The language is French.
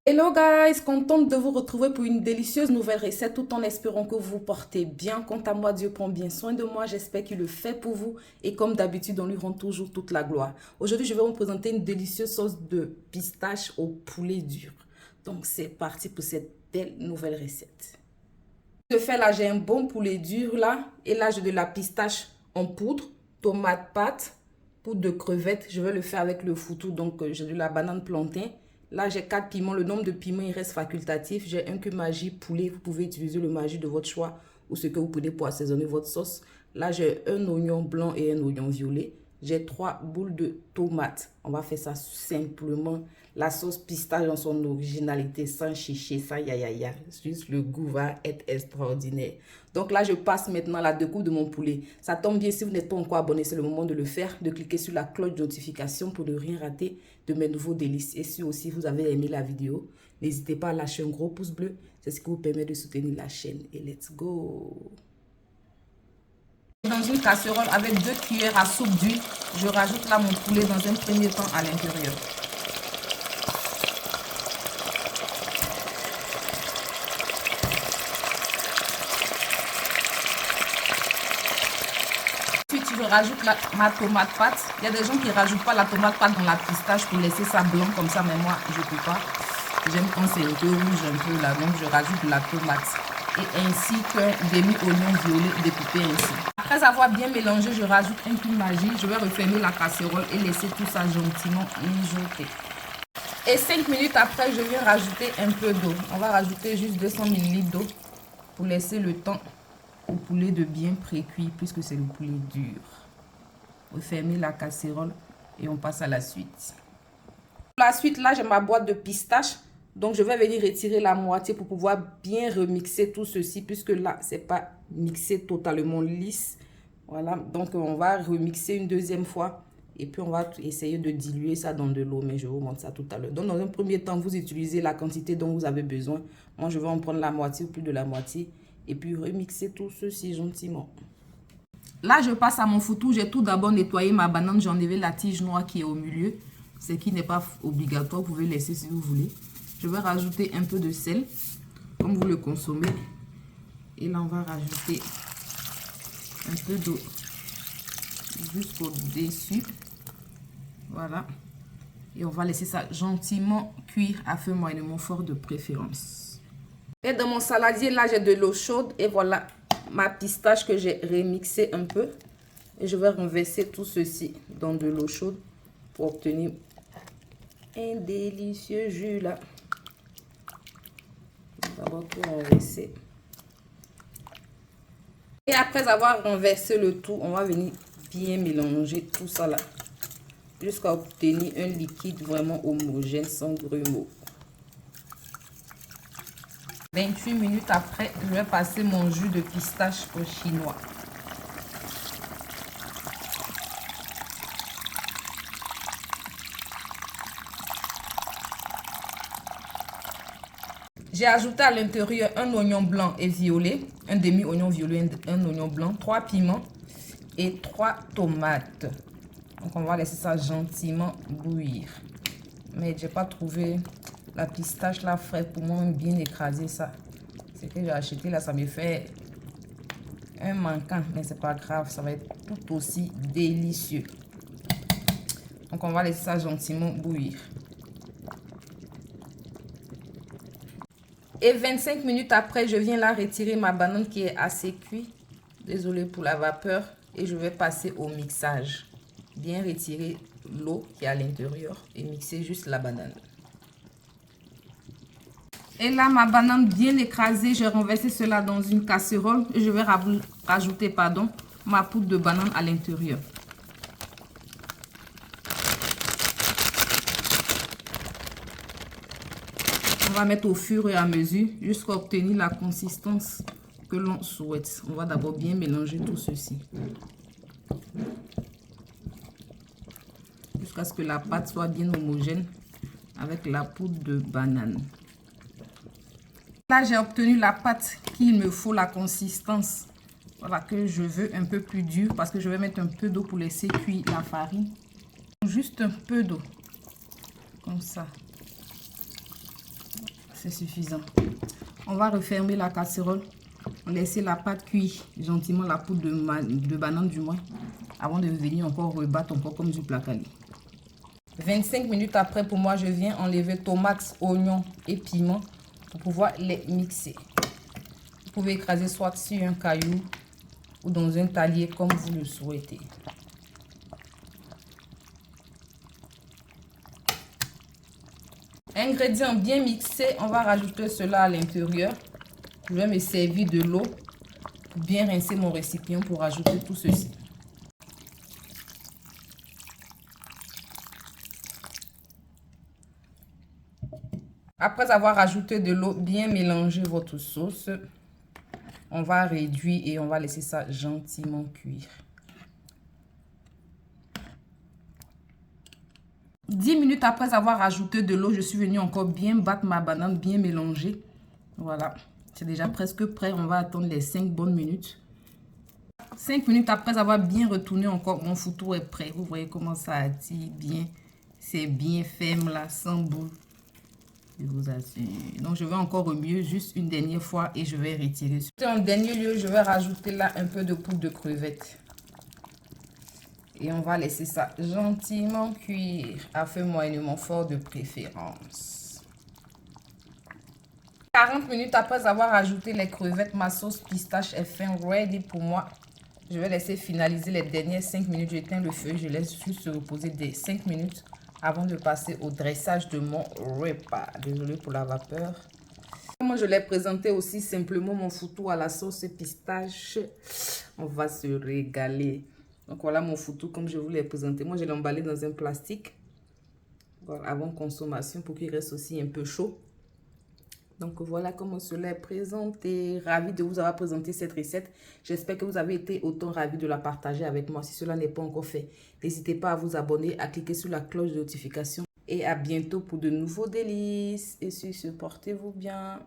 Hello guys, contente de vous retrouver pour une délicieuse nouvelle recette tout en espérant que vous vous portez bien. Quant à moi, Dieu prend bien soin de moi, j'espère qu'il le fait pour vous et comme d'habitude, on lui rend toujours toute la gloire. Aujourd'hui, je vais vous présenter une délicieuse sauce de pistache au poulet dur. Donc c'est parti pour cette belle nouvelle recette. Je fais là, j'ai un bon poulet dur là et là j'ai de la pistache en poudre, tomate pâte, poudre de crevettes. Je vais le faire avec le foutou, donc j'ai de la banane plantain. Là, j'ai 4 piments. Le nombre de piments, il reste facultatif. J'ai un cube Maggi poulet. Vous pouvez utiliser le Maggi de votre choix ou ce que vous prenez pour assaisonner votre sauce. Là, j'ai un oignon blanc et un oignon violet. J'ai 3 boules de tomates. On va faire ça simplement. La sauce pistache dans son originalité, sans chicher, sans ya. Juste le goût va être extraordinaire. Donc là, je passe maintenant à la découpe de mon poulet. Ça tombe bien, si vous n'êtes pas encore abonné, c'est le moment de le faire, de cliquer sur la cloche de notification pour ne rien rater de mes nouveaux délices. Et si aussi vous avez aimé la vidéo, n'hésitez pas à lâcher un gros pouce bleu. C'est ce qui vous permet de soutenir la chaîne. Et let's go! Dans une casserole avec 2 cuillères à soupe d'huile, je rajoute là mon poulet dans un premier temps à l'intérieur. Ensuite, je rajoute ma tomate pâte. Il y a des gens qui ne rajoutent pas la tomate pâte dans la pistache pour laisser ça blanc comme ça, mais moi, je ne peux pas. J'aime quand c'est un peu rouge, un peu là, donc je rajoute de la tomate. Et ainsi qu'un demi-oignon violet découpé ainsi. Après avoir bien mélangé, je rajoute un cube Maggi. Je vais refermer la casserole et laisser tout ça gentiment mijoter. Et 5 minutes après, je viens rajouter un peu d'eau. On va rajouter juste 200 ml d'eau pour laisser le temps au poulet de bien pré-cuire puisque c'est le poulet dur. Refermer la casserole et on passe à la suite. Pour la suite, là, j'ai ma boîte de pistache. Donc, je vais venir retirer la moitié pour pouvoir bien remixer tout ceci puisque là, c'est pas mixé totalement lisse. Voilà, donc on va remixer une deuxième fois. Et puis, on va essayer de diluer ça dans de l'eau, mais je vous montre ça tout à l'heure. Donc, dans un premier temps, vous utilisez la quantité dont vous avez besoin. Moi, je vais en prendre la moitié ou plus de la moitié. Et puis, remixer tout ceci gentiment. Là, je passe à mon foutou. J'ai tout d'abord nettoyé ma banane. J'ai enlevé la tige noire qui est au milieu. Ce qui n'est pas obligatoire. Vous pouvez laisser si vous voulez. Je vais rajouter un peu de sel, comme vous le consommez. Et là, on va rajouter un peu d'eau jusqu'au-dessus. Voilà. Et on va laisser ça gentiment cuire à feu moyennement fort de préférence. Et dans mon saladier, là, j'ai de l'eau chaude. Et voilà ma pistache que j'ai remixée un peu. Et je vais renverser tout ceci dans de l'eau chaude pour obtenir un délicieux jus là. D'abord tout renverser. Et après avoir renversé le tout, on va venir bien mélanger tout ça là. Jusqu'à obtenir un liquide vraiment homogène sans grumeaux. 28 minutes après, je vais passer mon jus de pistache au chinois. J'ai ajouté à l'intérieur un oignon blanc et violet, un demi-oignon violet, un oignon blanc, 3 piments et 3 tomates. Donc on va laisser ça gentiment bouillir. Mais j'ai pas trouvé la pistache là fraîche pour moi bien écraser ça. Ce que j'ai acheté là, ça me fait un manquant, mais c'est pas grave, ça va être tout aussi délicieux. Donc on va laisser ça gentiment bouillir. Et 25 minutes après, je viens là retirer ma banane qui est assez cuite. Désolée pour la vapeur. Et je vais passer au mixage. Bien retirer l'eau qui est à l'intérieur et mixer juste la banane. Et là, ma banane bien écrasée, j'ai renversé cela dans une casserole. Et je vais rajouter ma poudre de banane à l'intérieur. On va mettre au fur et à mesure jusqu'à obtenir la consistance que l'on souhaite. On va d'abord bien mélanger tout ceci. Jusqu'à ce que la pâte soit bien homogène avec la poudre de banane. Là, j'ai obtenu la pâte qu'il me faut, la consistance. Voilà, que je veux un peu plus dure parce que je vais mettre un peu d'eau pour laisser cuire la farine. Juste un peu d'eau. Comme ça. c'est suffisant. On va refermer la casserole. Laisser la pâte cuire gentiment, la poudre de banane du moins, avant de venir encore rebattre encore comme du placali. 25 minutes après, pour moi, je viens enlever tomates, oignons et piments pour pouvoir les mixer. Vous pouvez écraser soit sur un caillou ou dans un talier comme vous le souhaitez. Ingrédients bien mixés, on va rajouter cela à l'intérieur. Je vais me servir de l'eau pour bien rincer mon récipient pour rajouter tout ceci. Après avoir ajouté de l'eau, bien mélanger votre sauce. On va réduire et on va laisser ça gentiment cuire. 10 minutes après avoir ajouté de l'eau, je suis venue encore bien battre ma banane, bien mélanger. Voilà, c'est déjà presque prêt. On va attendre les 5 bonnes minutes. 5 minutes après avoir bien retourné encore, mon fourre-tout est prêt. Vous voyez comment ça attire bien. C'est bien ferme là, sans boule. Je vous assure. Donc, je vais encore remuer juste une dernière fois et je vais retirer. En dernier lieu, je vais rajouter là un peu de poudre de crevettes. Et on va laisser ça gentiment cuire à feu moyennement fort de préférence. 40 minutes après avoir ajouté les crevettes, ma sauce pistache est fin ready pour moi. Je vais laisser finaliser les dernières 5 minutes. J'éteins le feu, je laisse juste se reposer des 5 minutes avant de passer au dressage de mon repas. Désolée pour la vapeur. Moi, je l'ai présenté aussi simplement mon fourre-tout à la sauce pistache. On va se régaler. Donc voilà mon fourre-tout comme je vous l'ai présenté. Moi, je l'ai emballé dans un plastique voilà, avant consommation pour qu'il reste aussi un peu chaud. Donc voilà comment cela est présenté. Ravi de vous avoir présenté cette recette. J'espère que vous avez été autant ravis de la partager avec moi. Si cela n'est pas encore fait, n'hésitez pas à vous abonner, à cliquer sur la cloche de notification. Et à bientôt pour de nouveaux délices. Et sur ce, portez-vous bien.